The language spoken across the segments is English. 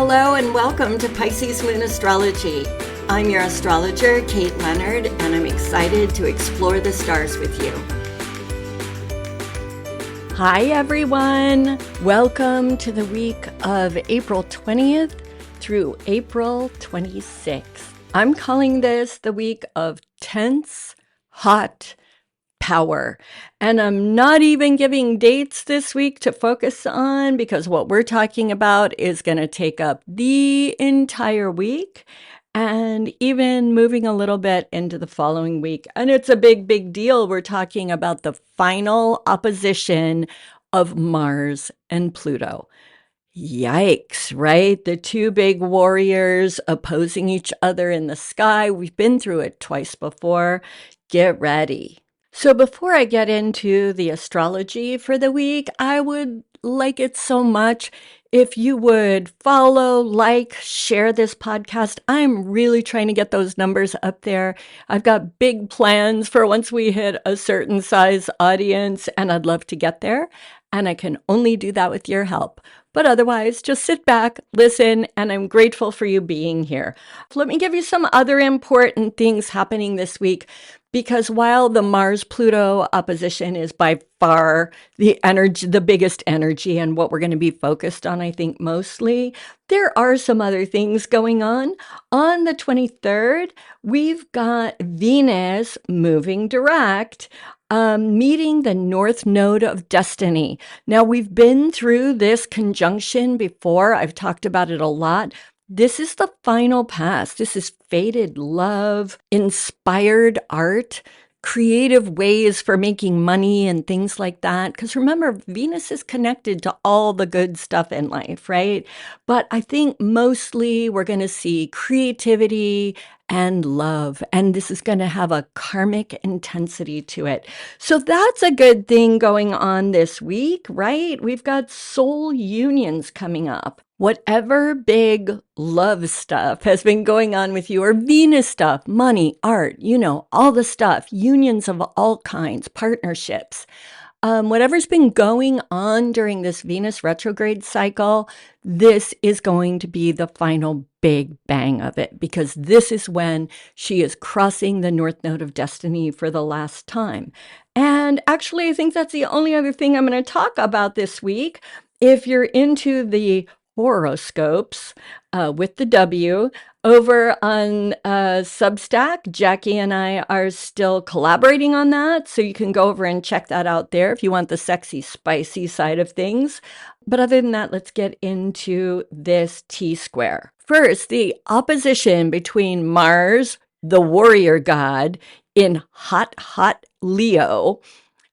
Hello and welcome to PiscesMoon Astrology. I'm your astrologer, Kate Leonard, and I'm excited to explore the stars with you. Hi everyone! Welcome to the week of April 20th through April 26th. I'm calling this the week of tense, hot power. And I'm not even giving dates this week to focus on because what we're talking about is going to take up the entire week and even moving a little bit into the following week. And it's a big, big deal. We're talking about the final opposition of Mars and Pluto. Yikes, right? The two big warriors opposing each other in the sky. We've been through it twice before. Get ready. So before I get into the astrology for the week, I would like it so much if you would follow, like, share this podcast. I'm really trying to get those numbers up there. I've got big plans for once we hit a certain size audience, and I'd love to get there. And I can only do that with your help. But otherwise, just sit back, listen, and I'm grateful for you being here. Let me give you some other important things happening this week. Because while the Mars-Pluto opposition is by far the biggest energy and what we're going to be focused on, I think, mostly, there are some other things going on. On the 23rd, we've got Venus moving direct, meeting the North Node of Destiny. Now, we've been through this conjunction before. I've talked about it a lot. This is the final pass. This is fated love, inspired art, creative ways for making money and things like that. Because remember, Venus is connected to all the good stuff in life, right? But I think mostly we're going to see creativity and love. And this is going to have a karmic intensity to it. So that's a good thing going on this week, right? We've got soul unions coming up. Whatever big love stuff has been going on with you, or Venus stuff, money, art, all the stuff, unions of all kinds, partnerships, whatever's been going on during this Venus retrograde cycle, this is going to be the final big bang of it, because this is when she is crossing the North Node of Destiny for the last time. And actually, I think that's the only other thing I'm going to talk about this week. If you're into the horoscopes with the W over on Substack, Jackie and I are still collaborating on that, so you can go over and check that out there if you want the sexy, spicy side of things. But other than that, let's get into this T-square. First, the opposition between Mars, the warrior god, in hot, hot Leo,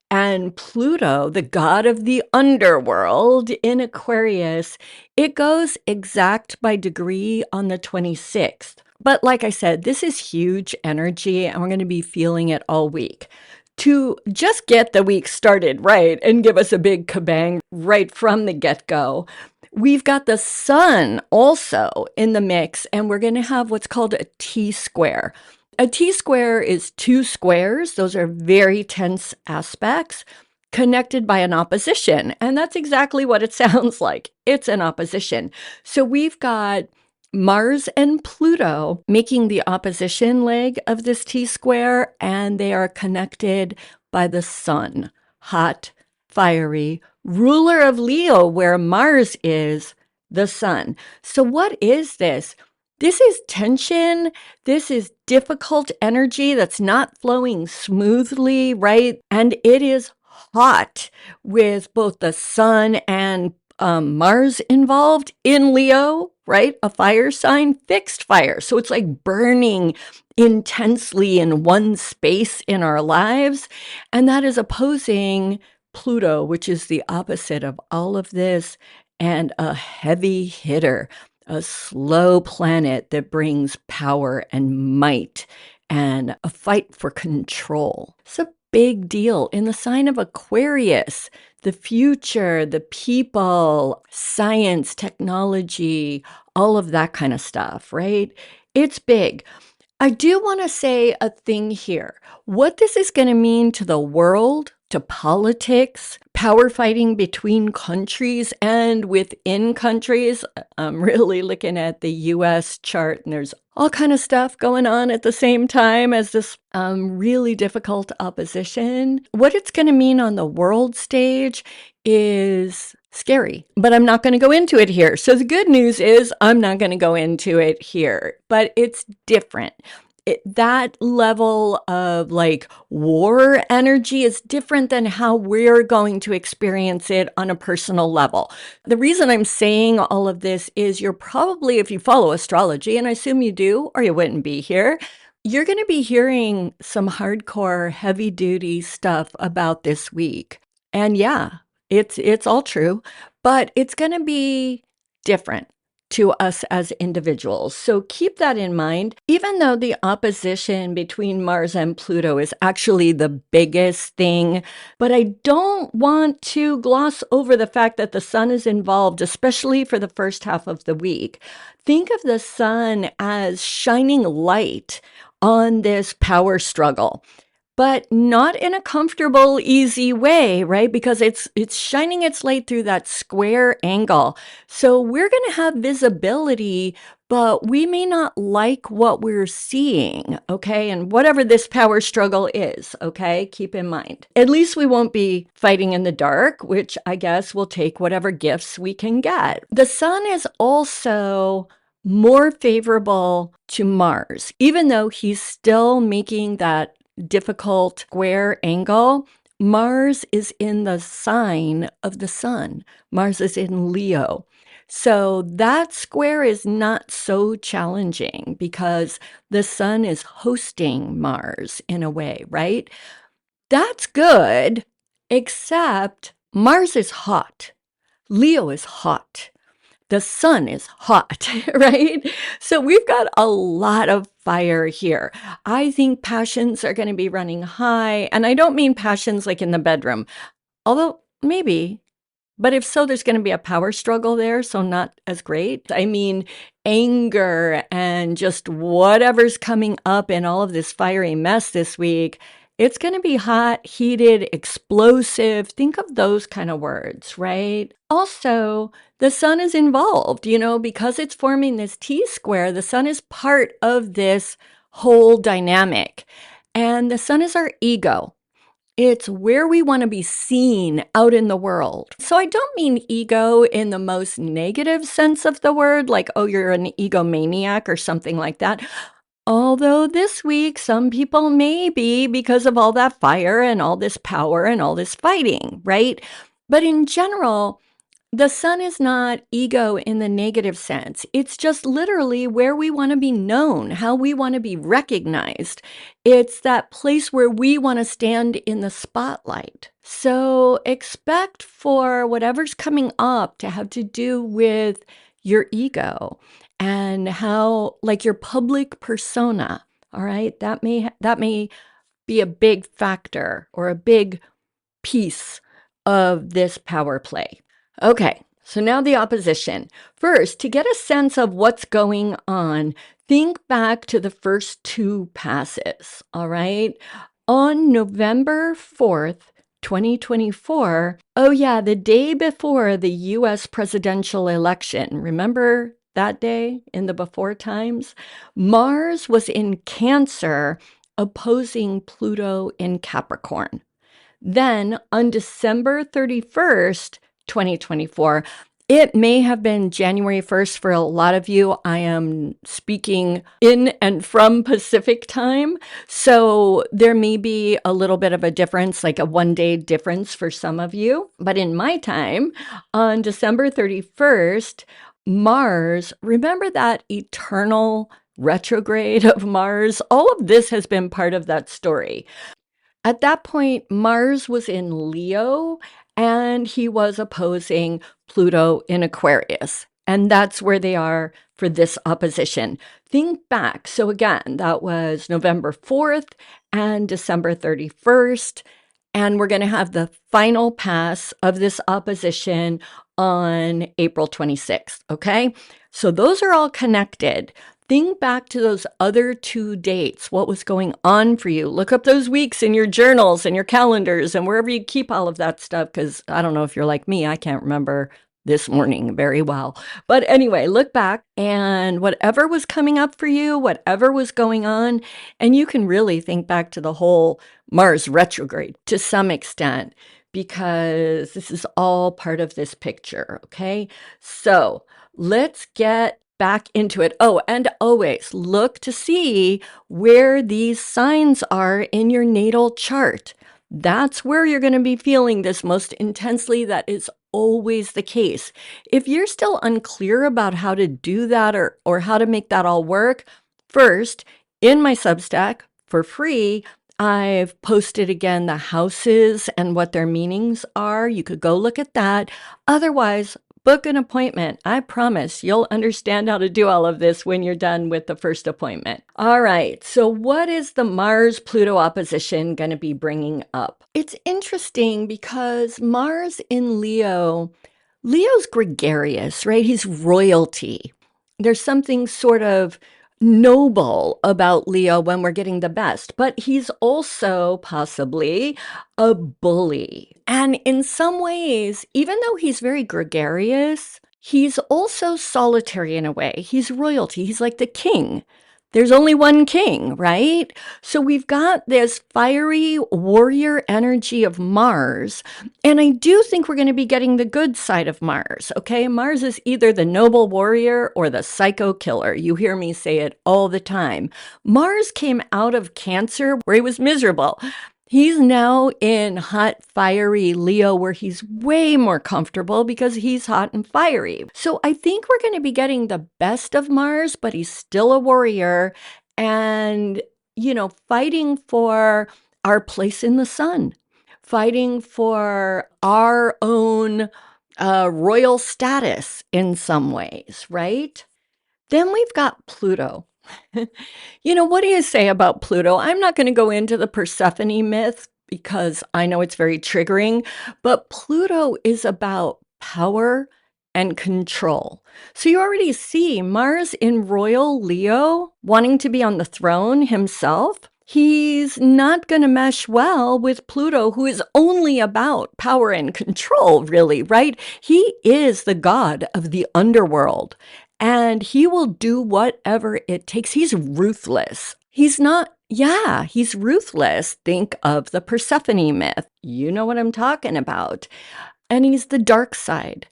and Pluto, the god of the underworld, in Aquarius. It goes exact by degree on the 26th. But like I said, this is huge energy, and we're going to be feeling it all week. To just get the week started right and give us a big kabang right from the get-go, we've got the sun also in the mix, and we're going to have what's called a T-square. A T-square is two squares. Those are very tense aspects connected by an opposition. And that's exactly what it sounds like. It's an opposition. So we've got Mars and Pluto making the opposition leg of this T-square, and they are connected by the sun, hot, fiery, ruler of Leo, where Mars is the sun. So what is this? This is tension. This is difficult energy that's not flowing smoothly, right? And it is hot with both the sun and Mars involved in Leo, right? A fire sign, fixed fire. So it's like burning intensely in one space in our lives. And that is opposing Pluto, which is the opposite of all of this, and a heavy hitter. A slow planet that brings power and might and a fight for control. It's a big deal in the sign of Aquarius. The future, the people, science, technology, all of that kind of stuff, right? It's big. I do want to say a thing here. What this is going to mean to the world, to politics, power fighting between countries and within countries. I'm really looking at the US chart, and there's all kind of stuff going on at the same time as this really difficult opposition. What it's going to mean on the world stage is scary, but I'm not going to go into it here. So the good news is I'm not going to go into it here, but it's different. That level of like war energy is different than how we're going to experience it on a personal level. The reason I'm saying all of this is you're probably, if you follow astrology, and I assume you do, or you wouldn't be here, you're going to be hearing some hardcore, heavy duty stuff about this week. And yeah, it's all true, but it's going to be different to us as individuals. So keep that in mind. Even though the opposition between Mars and Pluto is actually the biggest thing, but I don't want to gloss over the fact that the sun is involved, especially for the first half of the week. Think of the sun as shining light on this power struggle, but not in a comfortable, easy way, right? Because it's shining its light through that square angle. So we're going to have visibility, but we may not like what we're seeing, okay? And whatever this power struggle is, okay? Keep in mind. At least we won't be fighting in the dark, which I guess will take whatever gifts we can get. The sun is also more favorable to Mars, even though he's still making that difficult square angle. Mars is in the sign of the sun. Mars is in Leo. So that square is not so challenging because the sun is hosting Mars in a way, right? That's good, except Mars is hot. Leo is hot. The sun is hot, right? So we've got a lot of fire here. I think passions are going to be running high. And I don't mean passions like in the bedroom, although maybe. But if so, there's going to be a power struggle there, so not as great. I mean, anger and just whatever's coming up in all of this fiery mess this week. It's going to be hot, heated, explosive. Think of those kind of words, right? Also, the sun is involved, because it's forming this T-square. The sun is part of this whole dynamic. And the sun is our ego. It's where we want to be seen out in the world. So I don't mean ego in the most negative sense of the word, like, oh, you're an egomaniac or something like that. Although this week, some people may be because of all that fire and all this power and all this fighting, right? But in general, the sun is not ego in the negative sense. It's just literally where we want to be known, how we want to be recognized. It's that place where we want to stand in the spotlight. So expect for whatever's coming up to have to do with your ego and how, like, your public persona. All right, that may be a big factor or a big piece of this power play. Okay, so now the opposition. First, to get a sense of what's going on, think back to the first two passes, all right? On November 4th, 2024, oh yeah, the day before the US presidential election, remember that day in the before times? Mars was in Cancer opposing Pluto in Capricorn. Then on December 31st, 2024, it may have been January 1st for a lot of you. I am speaking in and from Pacific time, so there may be a little bit of a difference, like a one-day difference for some of you. But in my time, on December 31st, Mars, remember that eternal retrograde of Mars? All of this has been part of that story. At that point, Mars was in Leo and he was opposing Pluto in Aquarius. And that's where they are for this opposition. Think back. So again, that was November 4th and December 31st. And we're going to have the final pass of this opposition on April 26th. Okay. So those are all connected. think back to those other 2 dates. What was going on for you? Look up those weeks in your journals and your calendars and wherever you keep all of that stuff. Because I don't know if you're like me, I can't remember this morning very well. But anyway, look back and whatever was coming up for you, whatever was going on, and you can really think back to the whole Mars retrograde to some extent, because this is all part of this picture. Okay. So let's get back into it. Oh, and always look to see where these signs are in your natal chart. That's where you're going to be feeling this most intensely. That is always the case. If you're still unclear about how to do that or how to make that all work, first, in my Substack for free, I've posted again the houses and what their meanings are. You could go look at that. Otherwise, book an appointment. I promise you'll understand how to do all of this when you're done with the first appointment. All right, so what is the Mars-Pluto opposition going to be bringing up? It's interesting because Mars in Leo's gregarious, right? He's royalty. There's something sort of noble about Leo when we're getting the best, but he's also possibly a bully. And in some ways, even though he's very gregarious, he's also solitary in a way. He's royalty. He's like the king. There's only one king, right? So we've got this fiery warrior energy of Mars. And I do think we're going to be getting the good side of Mars, okay? Mars is either the noble warrior or the psycho killer. You hear me say it all the time. Mars came out of Cancer where he was miserable. He's now in hot, fiery Leo where he's way more comfortable because he's hot and fiery. So I think we're going to be getting the best of Mars, but he's still a warrior and, fighting for our place in the sun, fighting for our own royal status in some ways, right? Then we've got Pluto. What do you say about Pluto? I'm not going to go into the Persephone myth because I know it's very triggering, but Pluto is about power and control. So you already see Mars in royal Leo wanting to be on the throne himself. He's not going to mesh well with Pluto, who is only about power and control, really, right? He is the god of the underworld. And he will do whatever it takes. He's ruthless. He's ruthless. Think of the Persephone myth. You know what I'm talking about. And he's the dark side.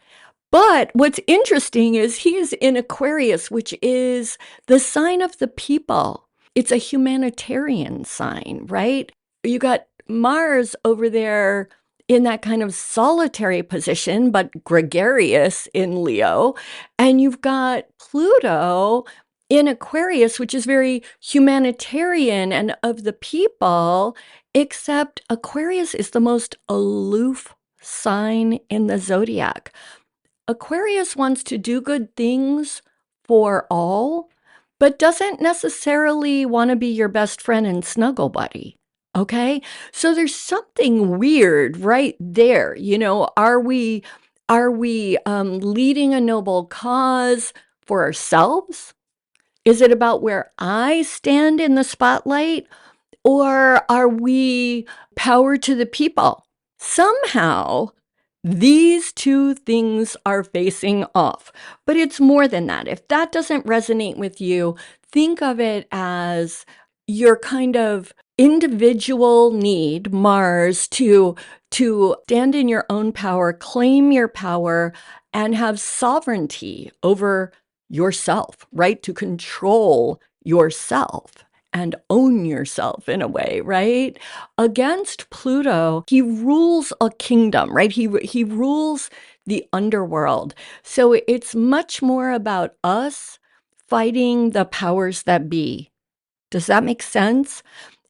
But what's interesting is he is in Aquarius, which is the sign of the people. It's a humanitarian sign, right? You got Mars over there in that kind of solitary position, but gregarious in Leo. And you've got Pluto in Aquarius, which is very humanitarian and of the people, except Aquarius is the most aloof sign in the zodiac. Aquarius wants to do good things for all, but doesn't necessarily want to be your best friend and snuggle buddy. Okay. So there's something weird right there. Are we leading a noble cause for ourselves? Is it about where I stand in the spotlight? Or are we power to the people? Somehow, these two things are facing off. But it's more than that. If that doesn't resonate with you, think of it as your kind of individual need, Mars, to stand in your own power, claim your power, and have sovereignty over yourself, right? To control yourself and own yourself in a way, right? Against Pluto, he rules a kingdom, right? He rules the underworld. So it's much more about us fighting the powers that be. Does that make sense?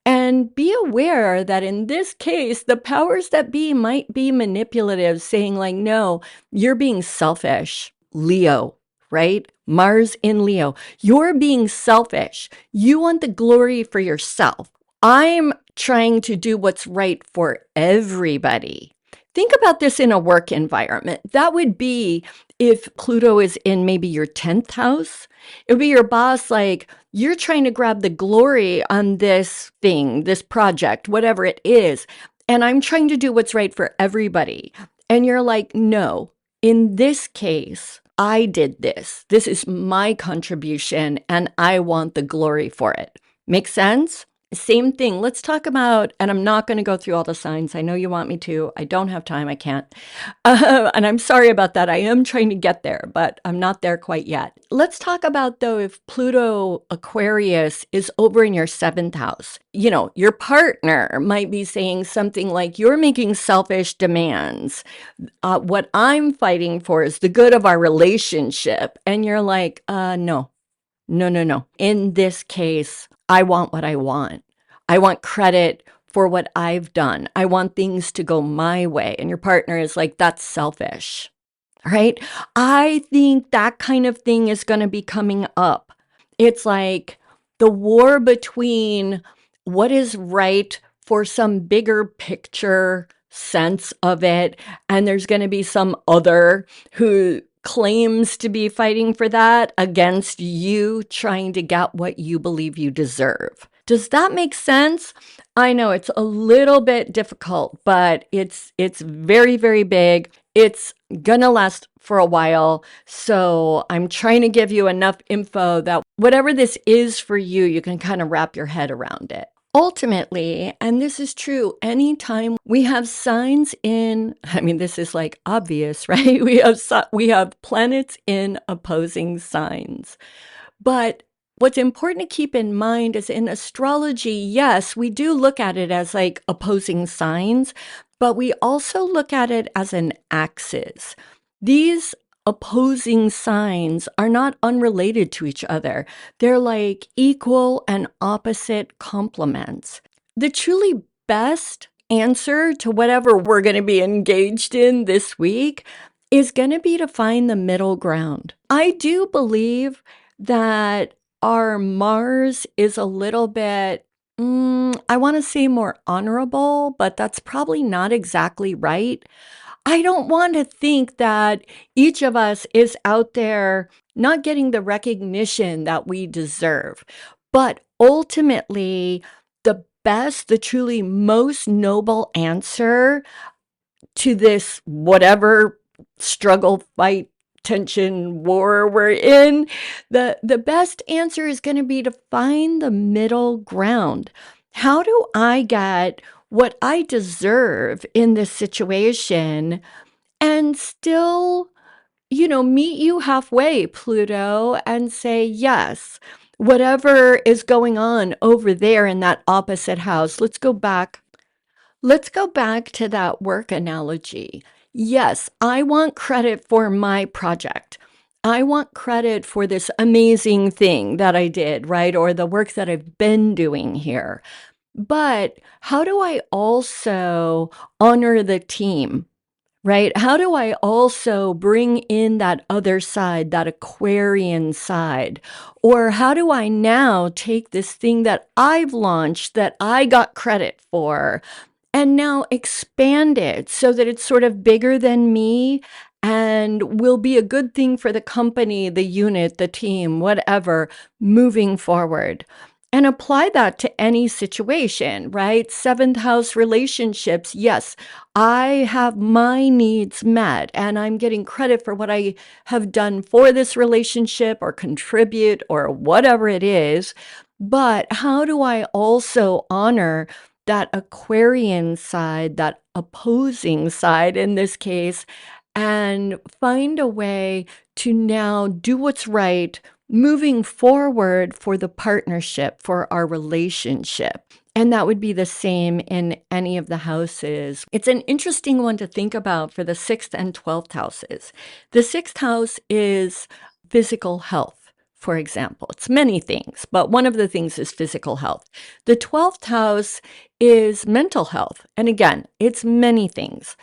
And be aware that in this case, the powers that be might be manipulative, saying like, no, you're being selfish. Leo, right? Mars in Leo. You're being selfish. You want the glory for yourself. I'm trying to do what's right for everybody. Think about this in a work environment. That would be if Pluto is in maybe your 10th house. It would be your boss, like, you're trying to grab the glory on this thing, this project, whatever it is. And I'm trying to do what's right for everybody. And you're like, no, in this case, I did this. This is my contribution, and I want the glory for it. Make sense? Same thing. Let's talk about, and I'm not going to go through all the signs. I know you want me to. I don't have time. I can't. And I'm sorry about that. I am trying to get there, but I'm not there quite yet. Let's talk about, though, if Pluto Aquarius is over in your 7th house. You know, your partner might be saying something like, you're making selfish demands. What I'm fighting for is the good of our relationship. And you're like, no. No, no, no. In this case, I want what I want. I want credit for what I've done. I want things to go my way. And your partner is like, that's selfish, right? I think that kind of thing is going to be coming up. It's like the war between what is right for some bigger picture sense of it, and there's going to be some other who claims to be fighting for that against you trying to get what you believe you deserve. Does that make sense? I know it's a little bit difficult, but it's very, very big. It's gonna last for a while. So I'm trying to give you enough info that whatever this is for you, you can kind of wrap your head around it. Ultimately, and this is true, anytime we have signs in, I mean, this is like obvious, right? We have planets in opposing signs. But what's important to keep in mind is in astrology, yes, we do look at it as like opposing signs, but we also look at it as an axis. These opposing signs are not unrelated to each other. They're like equal and opposite complements. The truly best answer to whatever we're going to be engaged in this week is going to be to find the middle ground. I do believe that our Mars is a little bit, I want to say more honorable, but that's probably not exactly right. I don't want to think that each of us is out there not getting the recognition that we deserve. But ultimately, the best, the truly most noble answer to this whatever struggle, fight, tension, war we're in, the best answer is going to be to find the middle ground. How do I get what I deserve in this situation and still, meet you halfway, Pluto, and say, yes, whatever is going on over there in that opposite house, let's go back. Let's go back to that work analogy. Yes, I want credit for my project. I want credit for this amazing thing that I did, right? Or the work that I've been doing here. But how do I also honor the team? Right? How do I also bring in that other side, that Aquarian side? Or how do I now take this thing that I've launched that I got credit for and now expand it so that it's sort of bigger than me and will be a good thing for the company, the unit, the team, whatever, moving forward? And apply that to any situation, right? 7th house relationships. Yes, I have my needs met and I'm getting credit for what I have done for this relationship or contribute or whatever it is. But how do I also honor that Aquarian side, that opposing side in this case, and find a way to now do what's right moving forward for the partnership, for our relationship? And that would be the same in any of the houses. It's an interesting one to think about for the 6th and 12th houses. The 6th house is physical health, for example. It's many things, but one of the things is physical health. The 12th house is mental health. And again, it's many things.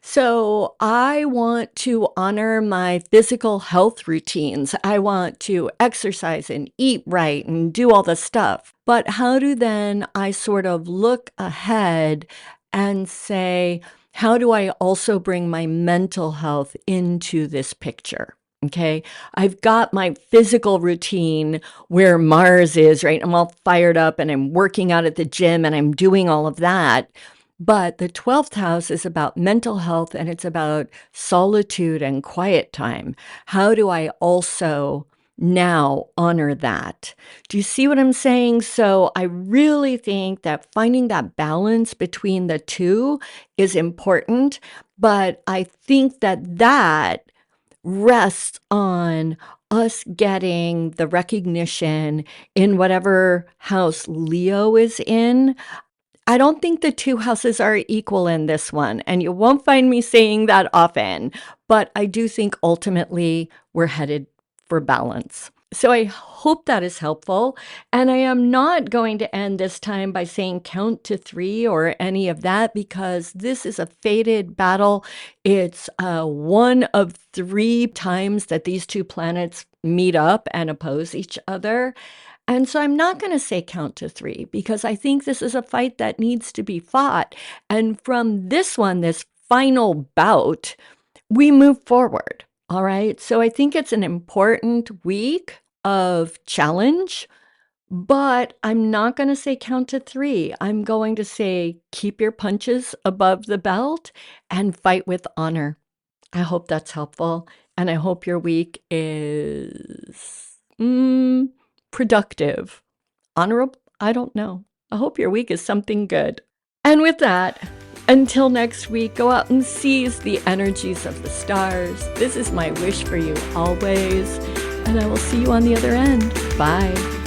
So I want to honor my physical health routines. I want to exercise and eat right and do all the stuff. But how do then I sort of look ahead and say, how do I also bring my mental health into this picture? Okay, I've got my physical routine where Mars is, right? I'm all fired up and I'm working out at the gym and I'm doing all of that. But the 12th house is about mental health and it's about solitude and quiet time. How do I also now honor that? Do you see what I'm saying? So I really think that finding that balance between the two is important, but I think that rests on us getting the recognition in whatever house Leo is in. I don't think the two houses are equal in this one, and you won't find me saying that often, but I do think ultimately we're headed for balance. So I hope that is helpful. And I am not going to end this time by saying count to 3 or any of that, because this is a fated battle. It's one of 3 times that these two planets meet up and oppose each other. And so I'm not going to say count to 3 because I think this is a fight that needs to be fought. And from this one, this final bout, we move forward. All right. So I think it's an important week of challenge, but I'm not going to say count to 3. I'm going to say keep your punches above the belt and fight with honor. I hope that's helpful. And I hope your week is productive. Honorable? I don't know. I hope your week is something good. And with that, until next week, go out and seize the energies of the stars. This is my wish for you always, and I will see you on the other end. Bye.